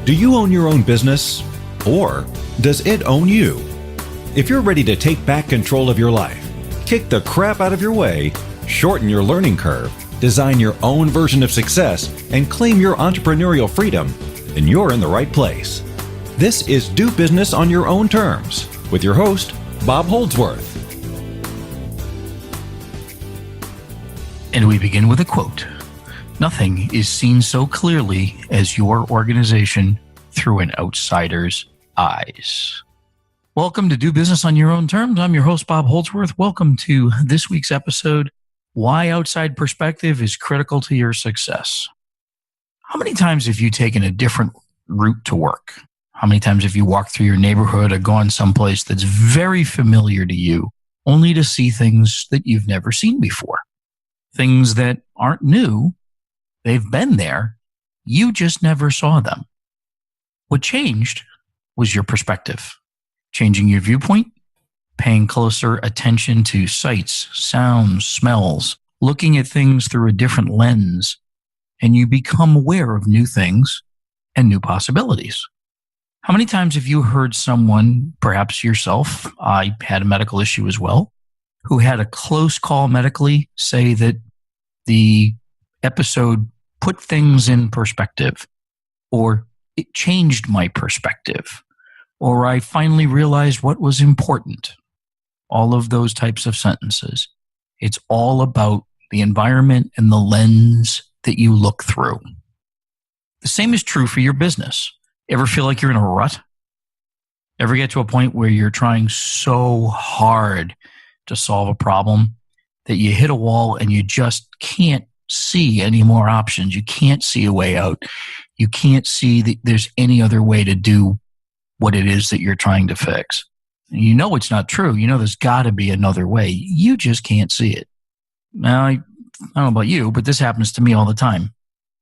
Do you own your own business, or does it own you? If you're ready to take back control of your life, kick the crap out of your way, shorten your learning curve, design your own version of success, and claim your entrepreneurial freedom, then you're in the right place. This is Do Business on Your Own Terms with your host, Bob Holdsworth. And we begin with a quote. Nothing is seen so clearly as your organization through an outsider's eyes. Welcome to Do Business on Your Own Terms. I'm your host, Bob Holdsworth. Welcome to this week's episode, Why Outside Perspective is Critical to Your Success. How many times have you taken a different route to work? How many times have you walked through your neighborhood or gone someplace that's very familiar to you, only to see things that you've never seen before? Things that aren't new. They've been there. You just never saw them. What changed was your perspective. Changing your viewpoint, paying closer attention to sights, sounds, smells, looking at things through a different lens, and you become aware of new things and new possibilities. How many times have you heard someone, perhaps yourself, I had a medical issue as well, who had a close call medically, say that the episode put things in perspective, or it changed my perspective, or I finally realized what was important? All of those types of sentences. It's all about the environment and the lens that you look through. The same is true for your business. Ever feel like you're in a rut? Ever get to a point where you're trying so hard to solve a problem that you hit a wall and you just can't see any more options? You can't see a way out. You can't see that there's any other way to do what it is that you're trying to fix. And you know it's not true. You know there's got to be another way. You just can't see it. Now, I don't know about you, but this happens to me all the time.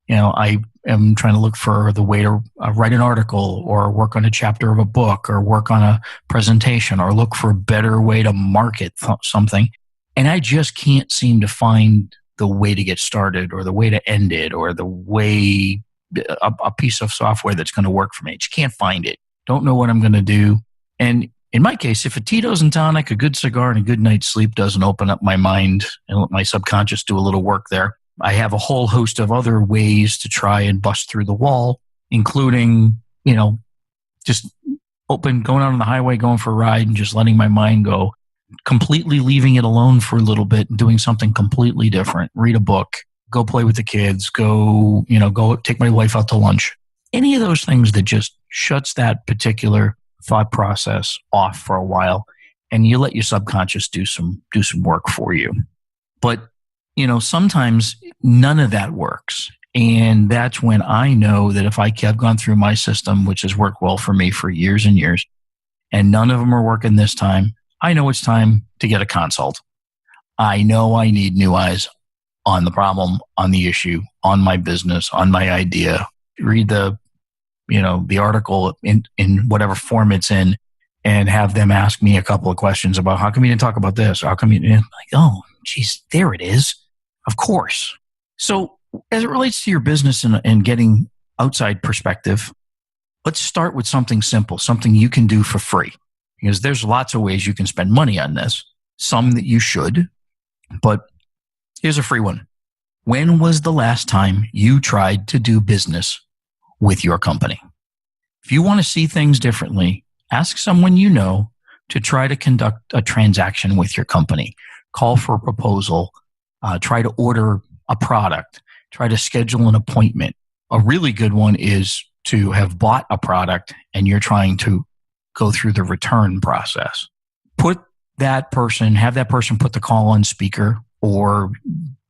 You know, I am trying to look for the way to write an article or work on a chapter of a book or work on a presentation or look for a better way to market something. And I just can't seem to find the way to get started or the way to end it or the way, a piece of software that's going to work for me. Just can't find it. Don't know what I'm going to do. And in my case, if a Tito's and tonic, a good cigar, and a good night's sleep doesn't open up my mind and let my subconscious do a little work there, I have a whole host of other ways to try and bust through the wall, including, just going out on the highway, going for a ride and just letting my mind go, completely leaving it alone for a little bit and doing something completely different. Read a book, go play with the kids, go take my wife out to lunch. Any of those things that just shuts that particular thought process off for a while, and you let your subconscious do some work for you. But sometimes none of that works. And that's when I know that if I've gone through my system, which has worked well for me for years and years, and none of them are working this time, I know it's time to get a consult. I know I need new eyes on the problem, on the issue, on my business, on my idea. Read the article in whatever form it's in and have them ask me a couple of questions about how come you didn't talk about this? Or how come you didn't? Oh, geez, there it is. Of course. So as it relates to your business and getting outside perspective, let's start with something simple, something you can do for free, because there's lots of ways you can spend money on this, some that you should, but here's a free one. When was the last time you tried to do business with your company? If you want to see things differently, ask someone you know to try to conduct a transaction with your company. Call for a proposal. Try to order a product. Try to schedule an appointment. A really good one is to have bought a product and you're trying to go through the return process. Have that person put the call on speaker or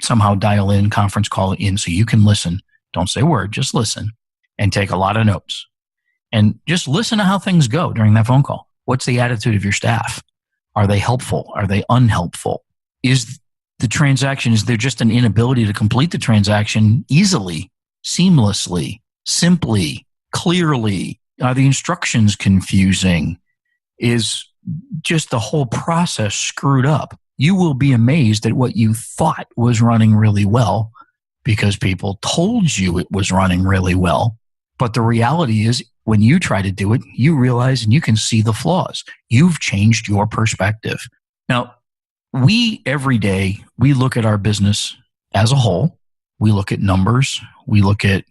somehow dial in, conference call in so you can listen. Don't say a word, just listen and take a lot of notes. And just listen to how things go during that phone call. What's the attitude of your staff? Are they helpful? Are they unhelpful? Is there just an inability to complete the transaction easily, seamlessly, simply, clearly? Are the instructions confusing? Is just the whole process screwed up? You will be amazed at what you thought was running really well because people told you it was running really well. But the reality is, when you try to do it, you realize and you can see the flaws. You've changed your perspective. Now, every day, we look at our business as a whole. We look at numbers. We look at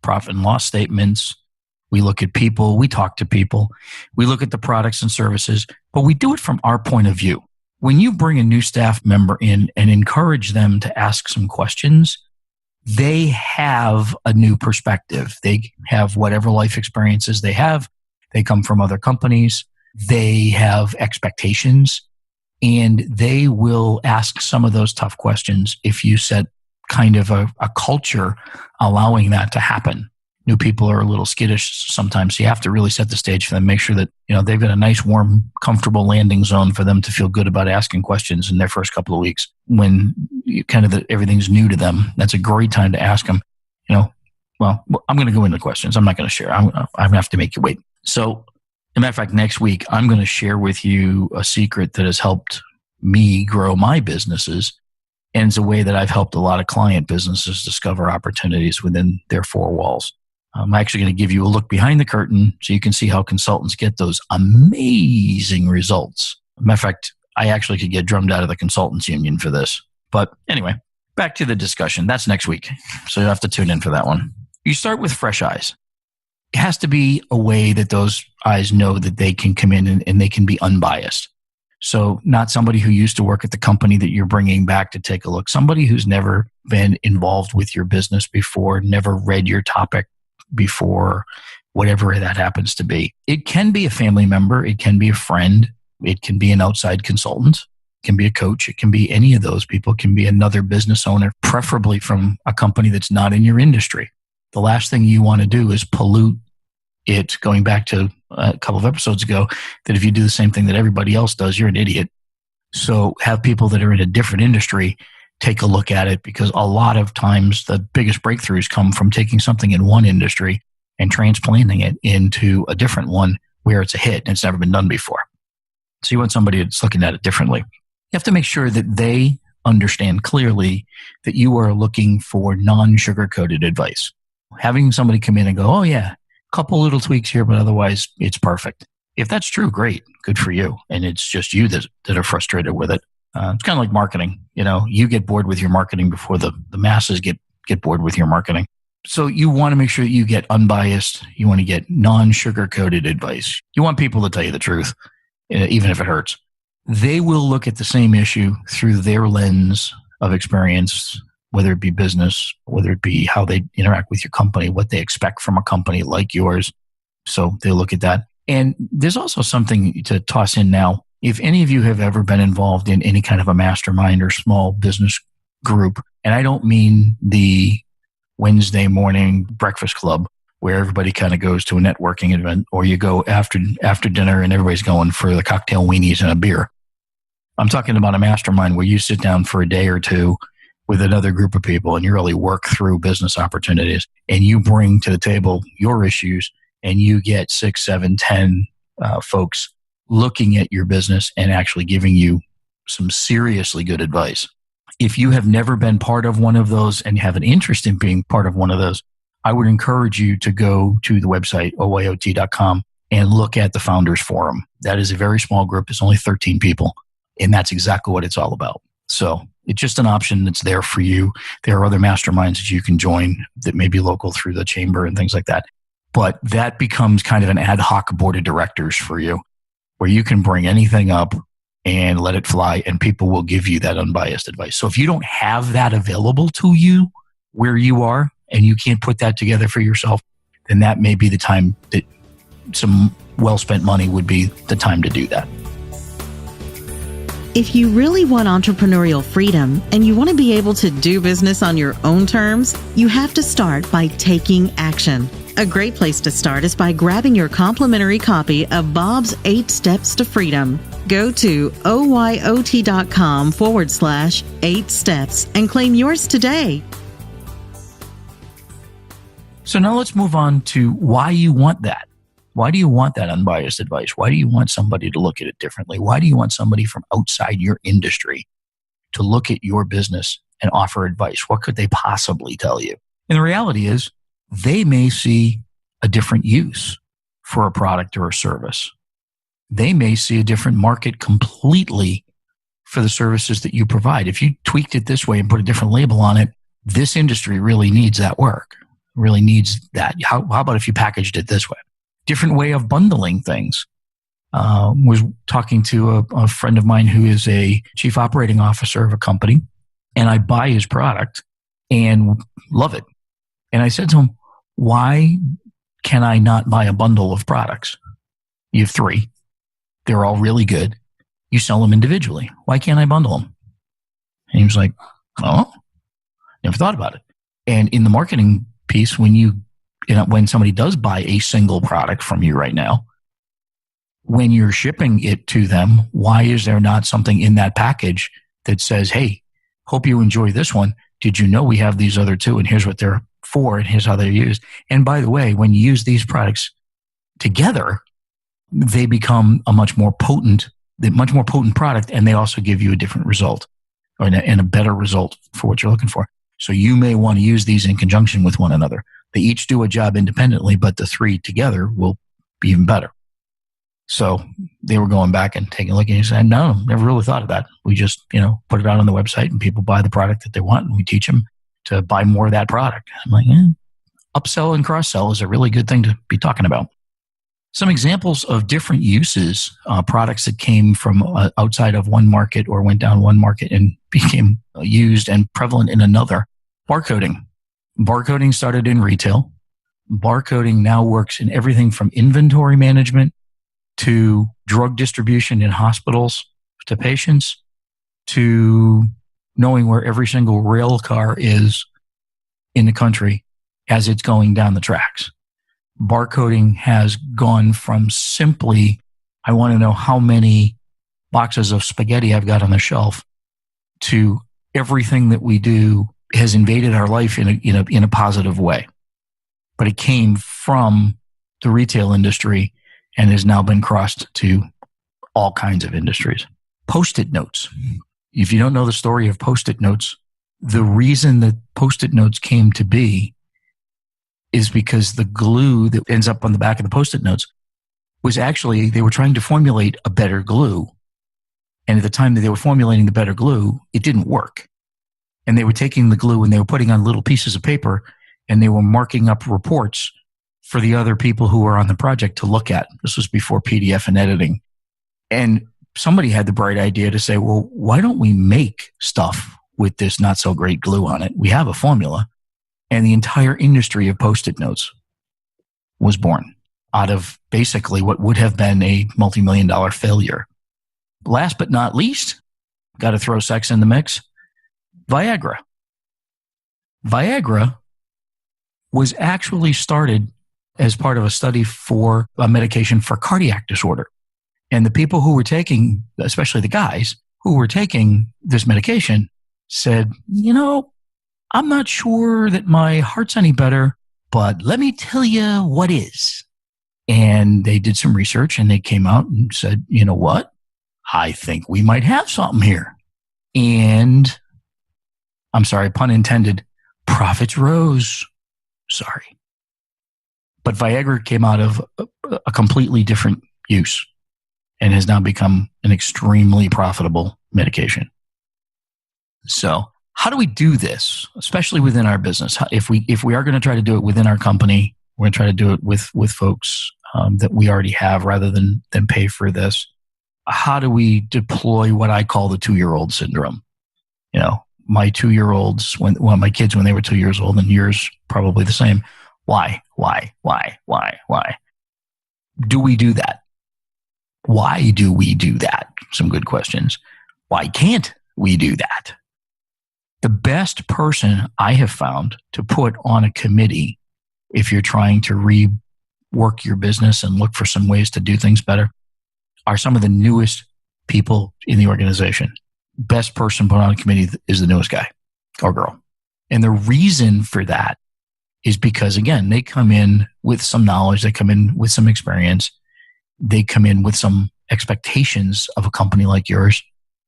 profit and loss statements. We look at people. We talk to people. We look at the products and services, but we do it from our point of view. When you bring a new staff member in and encourage them to ask some questions, they have a new perspective. They have whatever life experiences they have. They come from other companies. They have expectations, and they will ask some of those tough questions if you set kind of a culture allowing that to happen. New people are a little skittish sometimes, so you have to really set the stage for them, make sure that they've got a nice, warm, comfortable landing zone for them to feel good about asking questions in their first couple of weeks. When everything's new to them, that's a great time to ask them, well, I'm going to go into questions. I'm not going to share. I'm going to have to make you wait. So, as a matter of fact, next week, I'm going to share with you a secret that has helped me grow my businesses. And it's a way that I've helped a lot of client businesses discover opportunities within their four walls. I'm actually going to give you a look behind the curtain so you can see how consultants get those amazing results. As a matter of fact, I actually could get drummed out of the consultants union for this. But anyway, back to the discussion. That's next week. So you'll have to tune in for that one. You start with fresh eyes. It has to be a way that those eyes know that they can come in and they can be unbiased. So not somebody who used to work at the company that you're bringing back to take a look. Somebody who's never been involved with your business before, never read your topic before, whatever that happens to be. It can be a family member. It can be a friend. It can be an outside consultant. It can be a coach. It can be any of those people. It can be another business owner, preferably from a company that's not in your industry. The last thing you want to do is pollute it, going back to a couple of episodes ago, that if you do the same thing that everybody else does, you're an idiot. So have people that are in a different industry take a look at it, because a lot of times the biggest breakthroughs come from taking something in one industry and transplanting it into a different one where it's a hit and it's never been done before. So you want somebody that's looking at it differently. You have to make sure that they understand clearly that you are looking for non-sugar-coated advice. Having somebody come in and go, oh yeah, a couple little tweaks here, but otherwise it's perfect. If that's true, great, good for you. And it's just you that are frustrated with it. It's kind of like marketing. You get bored with your marketing before the masses get bored with your marketing. So you want to make sure that you get unbiased. You want to get non-sugar-coated advice. You want people to tell you the truth, even if it hurts. They will look at the same issue through their lens of experience, whether it be business, whether it be how they interact with your company, what they expect from a company like yours. So they'll look at that. And there's also something to toss in now. If any of you have ever been involved in any kind of a mastermind or small business group, and I don't mean the Wednesday morning breakfast club where everybody kind of goes to a networking event, or you go after dinner and everybody's going for the cocktail weenies and a beer. I'm talking about a mastermind where you sit down for a day or two with another group of people and you really work through business opportunities and you bring to the table your issues, and you get 6, 7, 10 folks looking at your business and actually giving you some seriously good advice. If you have never been part of one of those and have an interest in being part of one of those, I would encourage you to go to the website, oyot.com, and look at the Founders Forum. That is a very small group. It's only 13 people, and that's exactly what it's all about. So it's just an option that's there for you. There are other masterminds that you can join that may be local through the chamber and things like that. But that becomes kind of an ad hoc board of directors for you, where you can bring anything up and let it fly, and people will give you that unbiased advice. So if you don't have that available to you where you are, and you can't put that together for yourself, then that may be the time that some well-spent money would be the time to do that. If you really want entrepreneurial freedom and you want to be able to do business on your own terms, you have to start by taking action. A great place to start is by grabbing your complimentary copy of Bob's 8 Steps to Freedom. Go to oyot.com/8 steps and claim yours today. So now let's move on to why you want that. Why do you want that unbiased advice? Why do you want somebody to look at it differently? Why do you want somebody from outside your industry to look at your business and offer advice? What could they possibly tell you? And the reality is, they may see a different use for a product or a service. They may see a different market completely for the services that you provide. If you tweaked it this way and put a different label on it, this industry really needs that work, really needs that. How about if you packaged it this way? Different way of bundling things. Was talking to a friend of mine who is a chief operating officer of a company, and I buy his product and love it. And I said to him, why can I not buy a bundle of products? You have 3. They're all really good. You sell them individually. Why can't I bundle them? And he was like, oh, never thought about it. And in the marketing piece, when when somebody does buy a single product from you right now, when you're shipping it to them, why is there not something in that package that says, hey, hope you enjoy this one. Did you know we have these other 2 and here's what they're for and here's how they're used. And by the way, when you use these products together, they become a much more potent product, and they also give you a different result and a better result for what you're looking for. So you may want to use these in conjunction with one another. They each do a job independently, but the 3 together will be even better. So they were going back and taking a look, and he said, no, never really thought of that. We just, put it out on the website and people buy the product that they want, and we teach them to buy more of that product. I'm like, upsell and cross-sell is a really good thing to be talking about. Some examples of different uses, products that came from outside of one market or went down one market and became used and prevalent in another. Barcoding. Barcoding started in retail. Barcoding now works in everything from inventory management to drug distribution in hospitals to patients to knowing where every single rail car is in the country as it's going down the tracks. Barcoding has gone from simply, I want to know how many boxes of spaghetti I've got on the shelf, to everything that we do has invaded our life in a positive way. But it came from the retail industry and has now been crossed to all kinds of industries. Post-it notes. If you don't know the story of Post-it notes, the reason that Post-it notes came to be is because the glue that ends up on the back of the Post-it notes was actually, they were trying to formulate a better glue. And at the time that they were formulating the better glue, it didn't work. And they were taking the glue and they were putting on little pieces of paper and they were marking up reports for the other people who were on the project to look at. This was before PDF and editing. And somebody had the bright idea to say, well, why don't we make stuff with this not so great glue on it? We have a formula. And the entire industry of Post-it notes was born out of basically what would have been a multi-million-dollar failure. Last but not least, got to throw sex in the mix, Viagra. Viagra was actually started as part of a study for a medication for cardiac disorder. And the people who were taking, especially the guys who were taking this medication, said, I'm not sure that my heart's any better, but let me tell you what is. And they did some research and they came out and said, you know what? I think we might have something here. And I'm sorry, pun intended, profits rose. Sorry. But Viagra came out of a completely different use and has now become an extremely profitable medication. So how do we do this, especially within our business? If we are going to try to do it within our company, we're going to try to do it with folks that we already have rather than pay for this. How do we deploy what I call the 2-year-old syndrome? My 2-year-olds, my kids when they were 2 years old, and yours probably the same. Why? Do we do that? Why do we do that? Some good questions. Why can't we do that? The best person I have found to put on a committee, if you're trying to rework your business and look for some ways to do things better, are some of the newest people in the organization. Best person put on a committee is the newest guy or girl. And the reason for that is because, again, they come in with some knowledge, they come in with some experience, they come in with some expectations of a company like yours.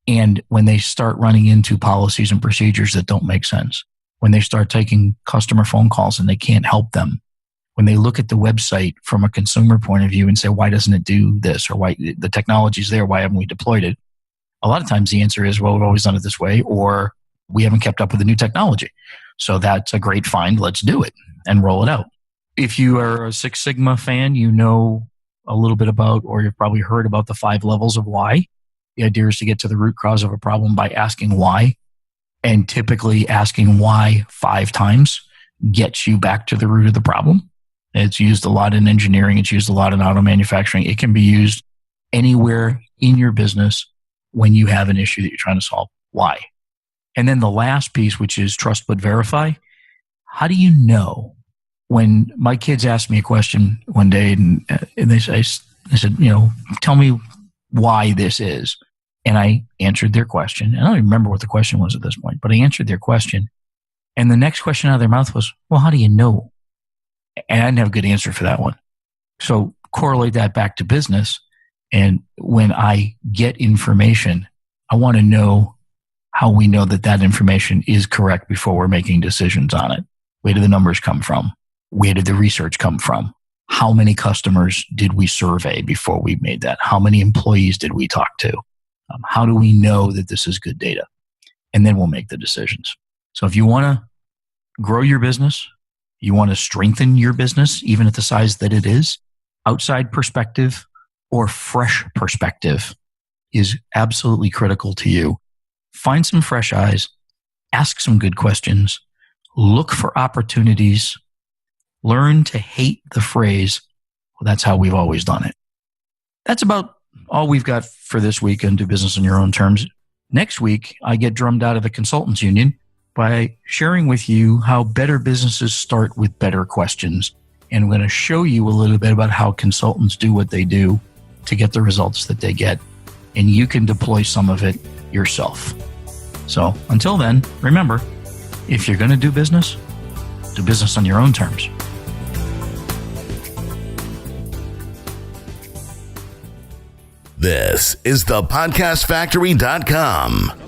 And when they start running into policies and procedures that don't make sense, when they start taking customer phone calls and they can't help them, when they look at the website from a consumer point of view and say, why doesn't it do this? Or why the technology's there, why haven't we deployed it? A lot of times the answer is, well, we've always done it this way, or we haven't kept up with the new technology. So that's a great find. Let's do it and roll it out. If you are a Six Sigma fan, you know a little bit about, or you've probably heard about the 5 levels of why. The idea is to get to the root cause of a problem by asking why. And typically asking why 5 times gets you back to the root of the problem. It's used a lot in engineering. It's used a lot in auto manufacturing. It can be used anywhere in your business when you have an issue that you're trying to solve. Why? And then the last piece, which is trust but verify. How do you know? When my kids asked me a question one day and I said, tell me why this is. And I answered their question. And I don't even remember what the question was at this point, but I answered their question. And the next question out of their mouth was, well, how do you know? And I didn't have a good answer for that one. So correlate that back to business. And when I get information, I want to know how we know that information is correct before we're making decisions on it. Where do the numbers come from? Where did the research come from? How many customers did we survey before we made that? How many employees did we talk to? How do we know that this is good data? And then we'll make the decisions. So if you want to grow your business, you want to strengthen your business, even at the size that it is, outside perspective or fresh perspective is absolutely critical to you. Find some fresh eyes, ask some good questions, look for opportunities, learn to hate the phrase, well, that's how we've always done it. That's about all we've got for this week on Do Business on Your Own Terms. Next week, I get drummed out of the Consultants Union by sharing with you how better businesses start with better questions. And I'm going to show you a little bit about how consultants do what they do to get the results that they get. And you can deploy some of it yourself. So until then, remember, if you're going to do business on your own terms. This is thepodcastfactory.com.